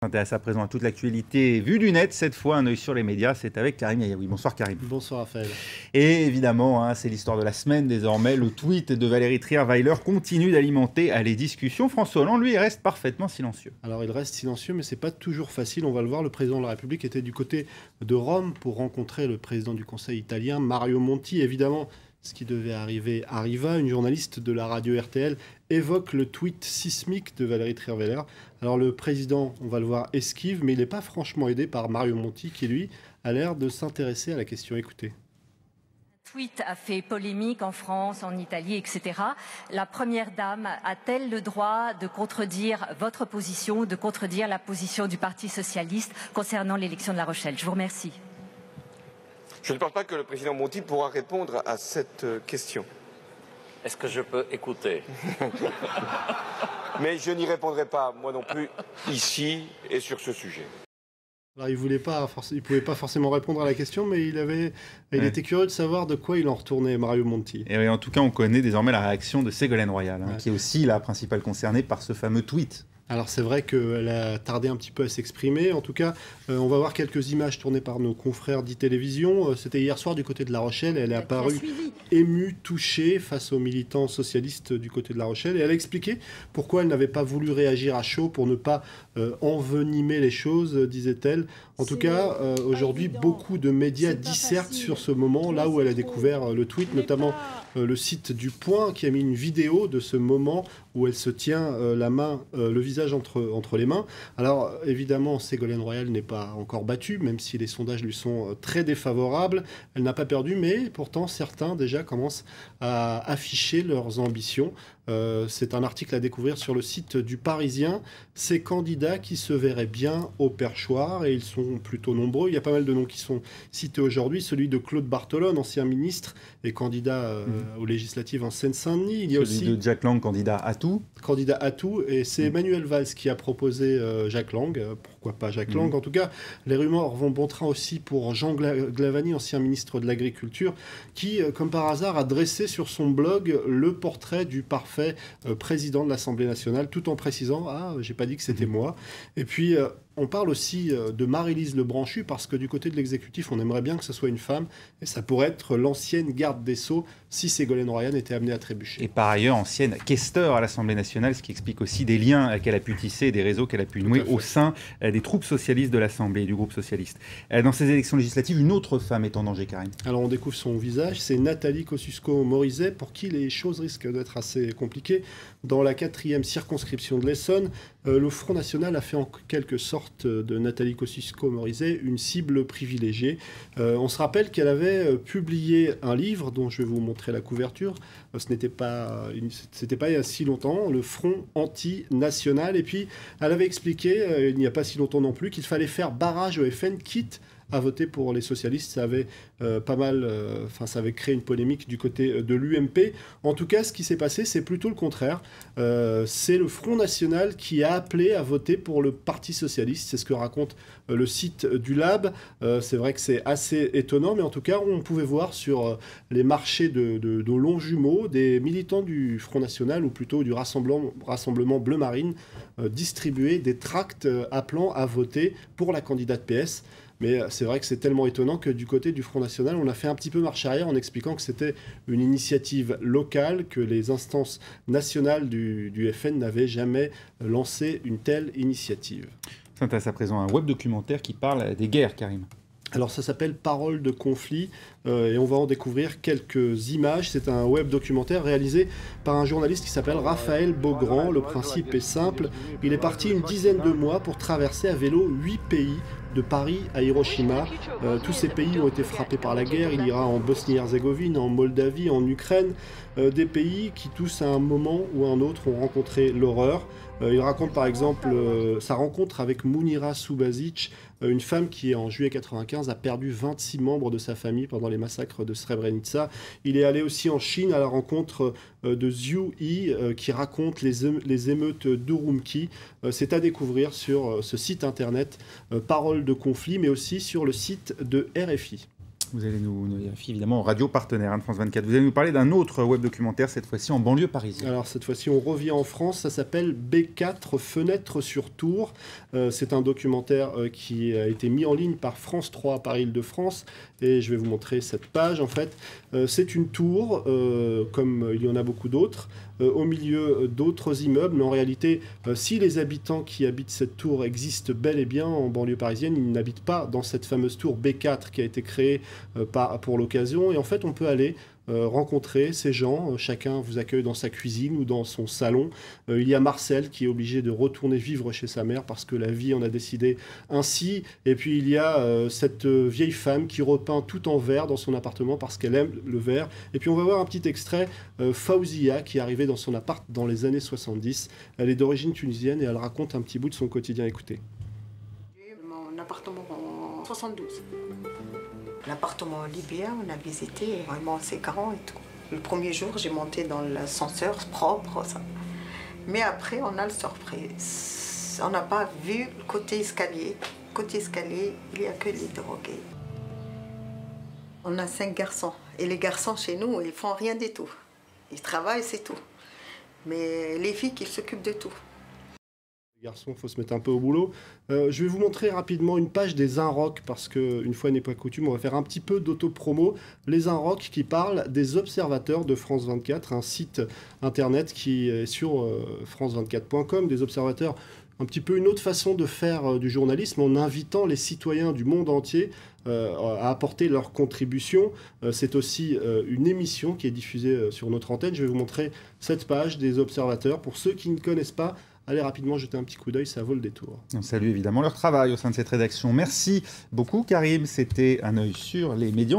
S'intéresse à présent à toute l'actualité vue du net. Cette fois, un œil sur les médias, c'est avec Karim Yayaoui. Bonsoir Karim. Bonsoir Raphaël. Et évidemment, c'est l'histoire de la semaine désormais. Le tweet de Valérie Trierweiler continue d'alimenter les discussions. François Hollande, lui, reste parfaitement silencieux. Alors il reste silencieux, mais c'est pas toujours facile. On va le voir, le président de la République était du côté de Rome pour rencontrer le président du Conseil italien, Mario Monti. Évidemment, ce qui devait arriver arriva. Une journaliste de la radio RTL évoque le tweet sismique de Valérie Trierweiler. Alors le président, on va le voir, esquive, mais il n'est pas franchement aidé par Mario Monti, qui lui a l'air de s'intéresser à la question. Écoutez. Le tweet a fait polémique en France, en Italie, etc. La Première Dame a-t-elle le droit de contredire votre position, de contredire la position du Parti socialiste concernant l'élection de La Rochelle? Je vous remercie. Je ne pense pas que le président Monti pourra répondre à cette question. Est-ce que je peux écouter? Mais je n'y répondrai pas, moi non plus, ici et sur ce sujet. Alors, il ne pouvait pas forcément répondre à la question, mais il était curieux de savoir de quoi il en retournait, Mario Monti. Et en tout cas, on connaît désormais la réaction de Ségolène Royal, qui est aussi la principale concernée par ce fameux tweet. Alors c'est vrai qu'elle a tardé un petit peu à s'exprimer. En tout cas, on va voir quelques images tournées par nos confrères d'e-télévision. C'était hier soir du côté de La Rochelle. Elle est apparue émue, touchée face aux militants socialistes du côté de La Rochelle. Et elle a expliqué pourquoi elle n'avait pas voulu réagir à chaud pour ne pas envenimer les choses, disait-elle. En tout cas, aujourd'hui, beaucoup de médias dissertent sur ce moment, là où elle a découvert le tweet, notamment le site du Point qui a mis une vidéo de ce moment où elle se tient le visage entre les mains. Alors évidemment, Ségolène Royal n'est pas encore battue, même si les sondages lui sont très défavorables. Elle n'a pas perdu, mais pourtant certains déjà commencent à afficher leurs ambitions. C'est un article à découvrir sur le site du Parisien. Ces candidats qui se verraient bien au perchoir, et ils sont plutôt nombreux. Il y a pas mal de noms qui sont cités aujourd'hui. Celui de Claude Barthelone, ancien ministre et candidat aux législatives en Seine-Saint-Denis. Il y a celui aussi de Jack Lang, candidat à tout. Candidat à tout, et c'est Manuel Valls qui a proposé Jack Lang. Pourquoi pas Jack Lang? En tout cas, les rumeurs vont bon train aussi pour Jean Glavany, ancien ministre de l'Agriculture, qui, comme par hasard, a dressé sur son blog le portrait du parfait président de l'Assemblée nationale, tout en précisant « Ah, j'ai pas dit que c'était moi ». Et puis, on parle aussi de Marie-Lise Lebranchu, parce que du côté de l'exécutif, on aimerait bien que ce soit une femme, et ça pourrait être l'ancienne garde des Sceaux si Ségolène Royal était amenée à trébucher. Et par ailleurs, ancienne questeur à l'Assemblée nationale, ce qui explique aussi des liens qu'elle a pu tisser, des réseaux qu'elle a pu nouer au sein des troupes socialistes de l'Assemblée et du groupe socialiste. Dans ces élections législatives, une autre femme est en danger, Karim. Alors on découvre son visage, c'est Nathalie Kosciusko-Morizet, pour qui les choses risquent d'être assez compliquées. Dans la 4e circonscription de l'Essonne, le Front National a fait en quelque sorte de Nathalie Kosciusko-Morizet une cible privilégiée. On se rappelle qu'elle avait publié un livre dont je vais vous montrer la couverture. C'était pas il y a si longtemps, le Front anti-national. Et puis elle avait expliqué, il n'y a pas si longtemps non plus, qu'il fallait faire barrage au FN, quitte à voter pour les socialistes. Ça avait ça avait créé une polémique du côté de l'UMP. En tout cas, ce qui s'est passé, c'est plutôt le contraire. C'est le Front National qui a appelé à voter pour le Parti Socialiste. C'est ce que raconte le site du Lab. C'est vrai que c'est assez étonnant, mais en tout cas, on pouvait voir sur les marchés de Longjumeau des militants du Front National, ou plutôt du Rassemblement Bleu Marine, distribuer des tracts appelant à voter pour la candidate PS. Mais c'est vrai que c'est tellement étonnant que du côté du Front National, on a fait un petit peu marche arrière en expliquant que c'était une initiative locale, que les instances nationales du FN n'avaient jamais lancé une telle initiative. C'est à présent un web documentaire qui parle des guerres, Karim. Alors ça s'appelle Paroles de conflit et on va en découvrir quelques images. C'est un web documentaire réalisé par un journaliste qui s'appelle Raphaël Beaugrand. Le principe est simple. Il est parti une dizaine de mois pour traverser à vélo 8 pays, de Paris à Hiroshima. Tous ces pays ont été frappés par la guerre. Il ira en Bosnie-Herzégovine, en Moldavie, en Ukraine. Des pays qui tous à un moment ou à un autre ont rencontré l'horreur. Il raconte par exemple sa rencontre avec Mounira Subasic, une femme qui en juillet 1995 a perdu 26 membres de sa famille pendant les massacres de Srebrenica. Il est allé aussi en Chine à la rencontre de Zhu Yi qui raconte les émeutes d'Urumqi. C'est à découvrir sur ce site internet Paroles de conflit, mais aussi sur le site de RFI. Vous allez nous évidemment radio partenaire de France 24. Vous allez nous parler d'un autre web documentaire, cette fois-ci en banlieue parisienne. Alors cette fois-ci, on revient en France. Ça s'appelle B4 Fenêtre sur Tours. C'est un documentaire qui a été mis en ligne par France 3 Paris-Île-de-France. Et je vais vous montrer cette page. En fait, c'est une tour, comme il y en a beaucoup d'autres, au milieu d'autres immeubles. Mais en réalité, si les habitants qui habitent cette tour existent bel et bien en banlieue parisienne, ils n'habitent pas dans cette fameuse tour B4 qui a été créée pour l'occasion. Et en fait, on peut aller rencontrer ces gens. Chacun vous accueille dans sa cuisine ou dans son salon. Il y a Marcel qui est obligé de retourner vivre chez sa mère parce que la vie en a décidé ainsi. Et puis il y a cette vieille femme qui repeint tout en vert dans son appartement parce qu'elle aime le vert. Et puis on va voir un petit extrait. Faouzia qui est arrivée dans son appart dans les années 70. Elle est d'origine tunisienne et elle raconte un petit bout de son quotidien. Écoutez. Mon appartement en 72. L'appartement libyen, on a visité, vraiment c'est grand et tout. Le premier jour, j'ai monté dans l'ascenseur propre, ça. Mais après, on a le surprise. On n'a pas vu le côté escalier. Côté escalier, il n'y a que les drogués. On a 5 garçons. Et les garçons chez nous, ils font rien du tout. Ils travaillent, c'est tout. Mais les filles, ils s'occupent de tout. Garçons, il faut se mettre un peu au boulot. Je vais vous montrer rapidement une page des Inrocks parce qu'une fois n'est pas coutume, on va faire un petit peu d'auto-promo. Les Inrocks qui parlent des observateurs de France 24, un site internet qui est sur france24.com, des observateurs, un petit peu une autre façon de faire du journalisme en invitant les citoyens du monde entier à apporter leur contribution. C'est aussi une émission qui est diffusée sur notre antenne. Je vais vous montrer cette page des observateurs. Pour ceux qui ne connaissent pas, allez rapidement jeter un petit coup d'œil, ça vaut le détour. On salue évidemment leur travail au sein de cette rédaction. Merci beaucoup Karim, c'était un œil sur les médias.